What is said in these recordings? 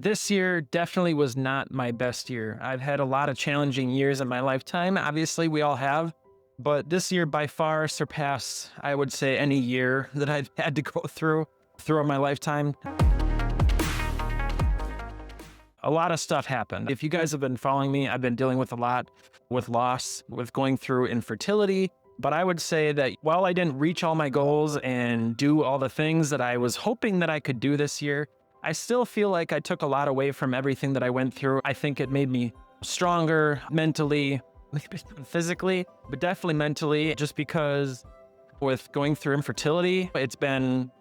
This year definitely was not my best year. I've had a lot of challenging years in my lifetime. Obviously, we all have. But this year by far surpassed, I would say, any year that I've had to go throughout my lifetime. A lot of stuff happened. If you guys have been following me, I've been dealing with a lot with loss, with going through infertility. But I would say that while I didn't reach all my goals and do all the things that I was hoping that I could do this year, I still feel like I took a lot away from everything that I went through. I think it made me stronger mentally, physically, but definitely mentally, just because with going through infertility, it's been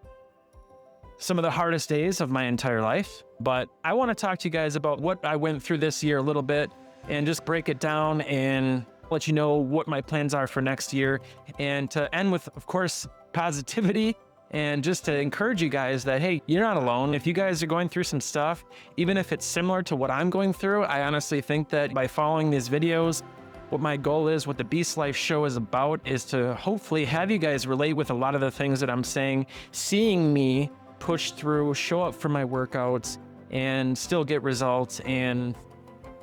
some of the hardest days of my entire life. But I want to talk to you guys about what I went through this year a little bit and just break it down and let you know what my plans are for next year. And to end with, of course, positivity. And just to encourage you guys that, hey, you're not alone. If you guys are going through some stuff, even if it's similar to what I'm going through, I honestly think that by following these videos, what my goal is, what the Beast Life show is about, is to hopefully have you guys relate with a lot of the things that I'm saying, seeing me push through, show up for my workouts, and still get results. And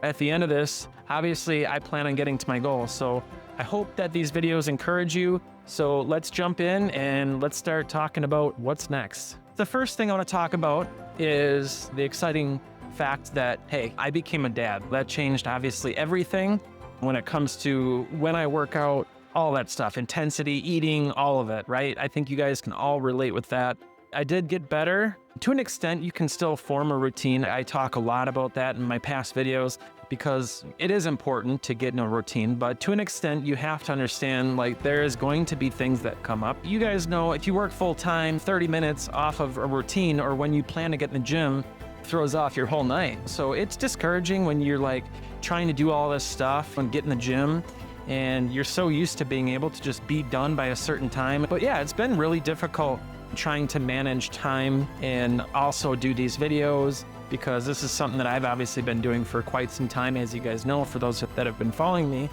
at the end of this, obviously, I plan on getting to my goal. So I hope that these videos encourage you. So let's jump in and let's start talking about what's next. The first thing I want to talk about is the exciting fact that, hey, I became a dad. That changed obviously everything when it comes to when I work out, all that stuff, intensity, eating, all of it, right? I think you guys can all relate with that. I did get better. To an extent, you can still form a routine. I talk a lot about that in my past videos because it is important to get in a routine, but to an extent, you have to understand, like, there is going to be things that come up. You guys know if you work full time, 30 minutes off of a routine, or when you plan to get in the gym, throws off your whole night. So it's discouraging when you're like trying to do all this stuff and get in the gym and you're so used to being able to just be done by a certain time. But yeah, it's been really difficult trying to manage time and also do these videos, because this is something that I've obviously been doing for quite some time, as you guys know, for those that have been following me.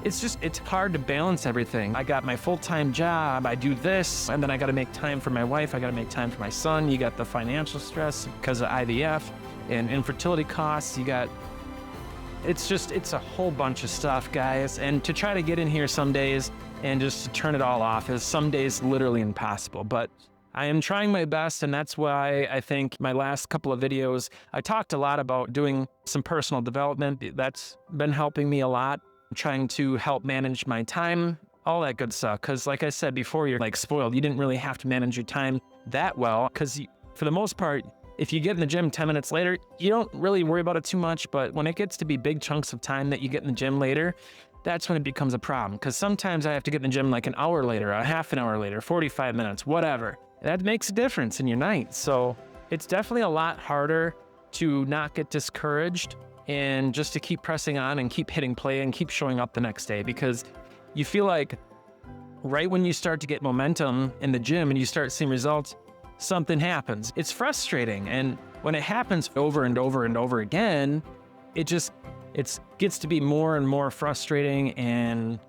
It's hard to balance everything. I got my full-time job, I do this, and then I got to make time for my wife, I got to make time for my son. You got the financial stress because of IVF and infertility costs. It's a whole bunch of stuff, guys. And to try to get in here some days and just to turn it all off is some days literally impossible. But I am trying my best, and that's why I think my last couple of videos, I talked a lot about doing some personal development. That's been helping me a lot, trying to help manage my time, all that good stuff. Because like I said before, you're like spoiled. You didn't really have to manage your time that well, because for the most part, if you get in the gym 10 minutes later, you don't really worry about it too much. But when it gets to be big chunks of time that you get in the gym later, that's when it becomes a problem. Because sometimes I have to get in the gym like an hour later, a half an hour later, 45 minutes, whatever. That makes a difference in your night. So it's definitely a lot harder to not get discouraged and just to keep pressing on and keep hitting play and keep showing up the next day, because you feel like right when you start to get momentum in the gym and you start seeing results, something happens. It's frustrating. And when it happens over and over and over again, it gets to be more and more frustrating and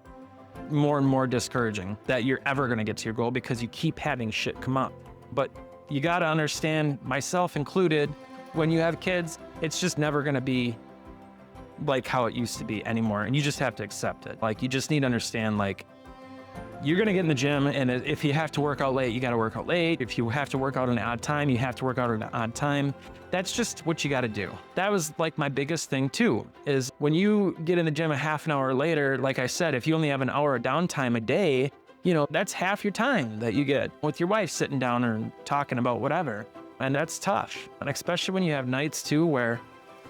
more discouraging that you're ever going to get to your goal, because you keep having shit come up. But you got to understand, myself included, when you have kids, it's just never going to be like how it used to be anymore. And you just have to accept it. Like, you just need to understand, like, you're going to get in the gym, and if you have to work out late, you got to work out late. If you have to work out an odd time, you have to work out an odd time. That's just what you got to do. That was like my biggest thing too, is when you get in the gym a half an hour later, like I said, if you only have an hour of downtime a day, that's half your time that you get with your wife sitting down or talking about whatever. And that's tough. And especially when you have nights too, where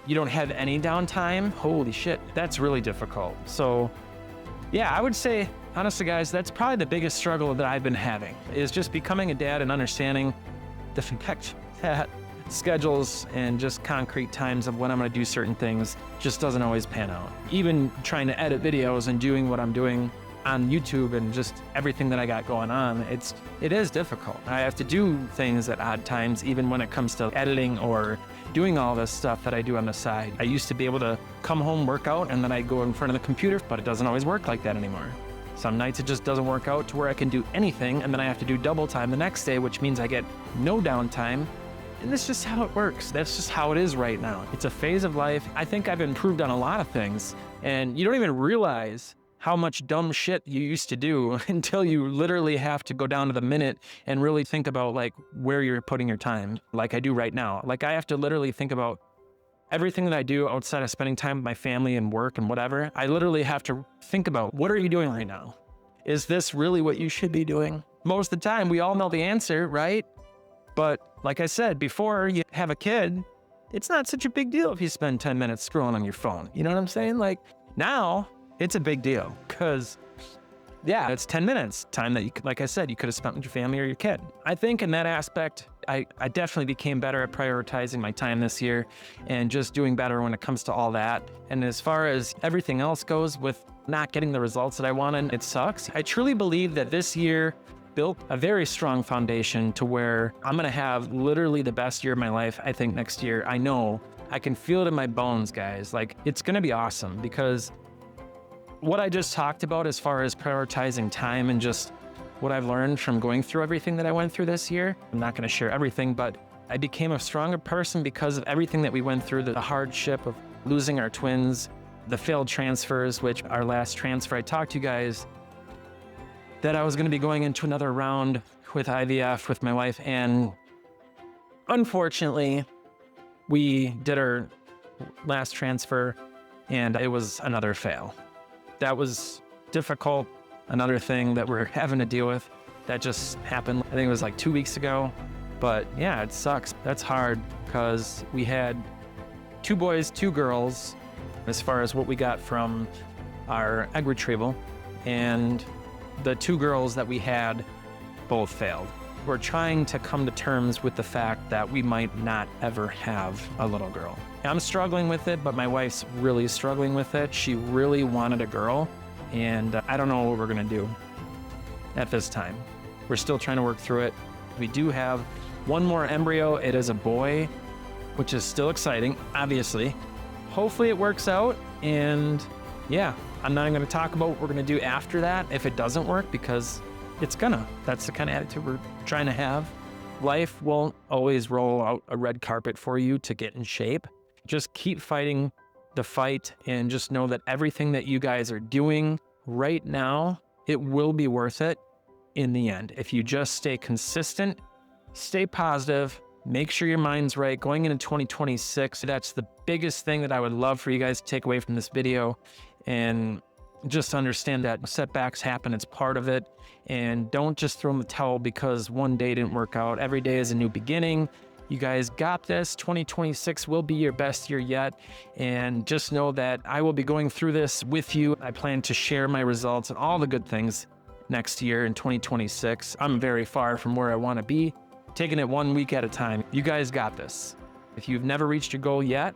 you don't have any downtime, holy shit, that's really difficult. So yeah, I would say, honestly, guys, that's probably the biggest struggle that I've been having, is just becoming a dad and understanding the fact that schedules and just concrete times of when I'm going to do certain things just doesn't always pan out. Even trying to edit videos and doing what I'm doing on YouTube and just everything that I got going on, it is difficult. I have to do things at odd times, even when it comes to editing or doing all this stuff that I do on the side. I used to be able to come home, work out, and then I'd go in front of the computer, but it doesn't always work like that anymore. Some nights it just doesn't work out to where I can do anything, and then I have to do double time the next day, which means I get no downtime. And that's just how it works. That's just how it is right now. It's a phase of life. I think I've improved on a lot of things, and you don't even realize how much dumb shit you used to do until you literally have to go down to the minute and really think about like where you're putting your time, like I do right now. Like I have to literally think about everything that I do outside of spending time with my family and work and whatever. I literally have to think about, what are you doing right now? Is this really what you should be doing? Most of the time, we all know the answer, right? But like I said, before you have a kid, it's not such a big deal if you spend 10 minutes scrolling on your phone. You know what I'm saying? Like now, it's a big deal because, yeah, it's 10 minutes time that you could, like I said, you could have spent with your family or your kid. I think in that aspect, I definitely became better at prioritizing my time this year and just doing better when it comes to all that. And as far as everything else goes with not getting the results that I wanted, it sucks. I truly believe that this year built a very strong foundation to where I'm gonna have literally the best year of my life, I think, next year. I know, I can feel it in my bones, guys. Like, it's gonna be awesome because what I just talked about as far as prioritizing time and just what I've learned from going through everything that I went through this year, I'm not gonna share everything, but I became a stronger person because of everything that we went through, the hardship of losing our twins, the failed transfers, which our last transfer, I talked to you guys that I was gonna be going into another round with IVF with my wife, and unfortunately, we did our last transfer and it was another fail. That was difficult. Another thing that we're having to deal with that just happened, I think it was like 2 weeks ago. But yeah, it sucks. That's hard because we had 2 boys, 2 girls, as far as what we got from our egg retrieval. And the 2 girls that we had both failed. We're trying to come to terms with the fact that we might not ever have a little girl. I'm struggling with it, but my wife's really struggling with it. She really wanted a girl, and I don't know what we're gonna do at this time. We're still trying to work through it. We do have 1 more embryo. It is a boy, which is still exciting, obviously. Hopefully it works out, and yeah, I'm not even gonna talk about what we're gonna do after that if it doesn't work, because it's gonna. That's the kind of attitude we're trying to have. Life won't always roll out a red carpet for you to get in shape. Just keep fighting the fight and just know that everything that you guys are doing right now, it will be worth it in the end. If you just stay consistent, stay positive, make sure your mind's right. Going into 2026, that's the biggest thing that I would love for you guys to take away from this video. And just understand that setbacks happen, it's part of it. And don't just throw in the towel because one day didn't work out. Every day is a new beginning. You guys got this. 2026 will be your best year yet. And just know that I will be going through this with you. I plan to share my results and all the good things next year in 2026. I'm very far from where I want to be, taking it 1 week at a time. You guys got this. If you've never reached your goal yet,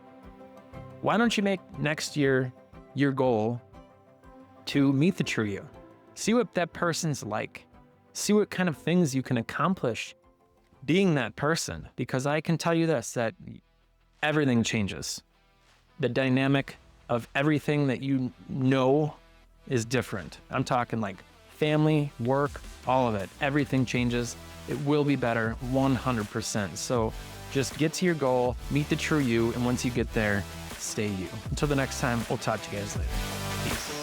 why don't you make next year your goal to meet the true you? See what that person's like. See what kind of things you can accomplish being that person. Because I can tell you this, that everything changes. The dynamic of everything that you know is different. I'm talking like family, work, all of it. Everything changes. It will be better 100%. So just get to your goal, meet the true you, and once you get there, stay you. Until the next time, we'll talk to you guys later. Peace.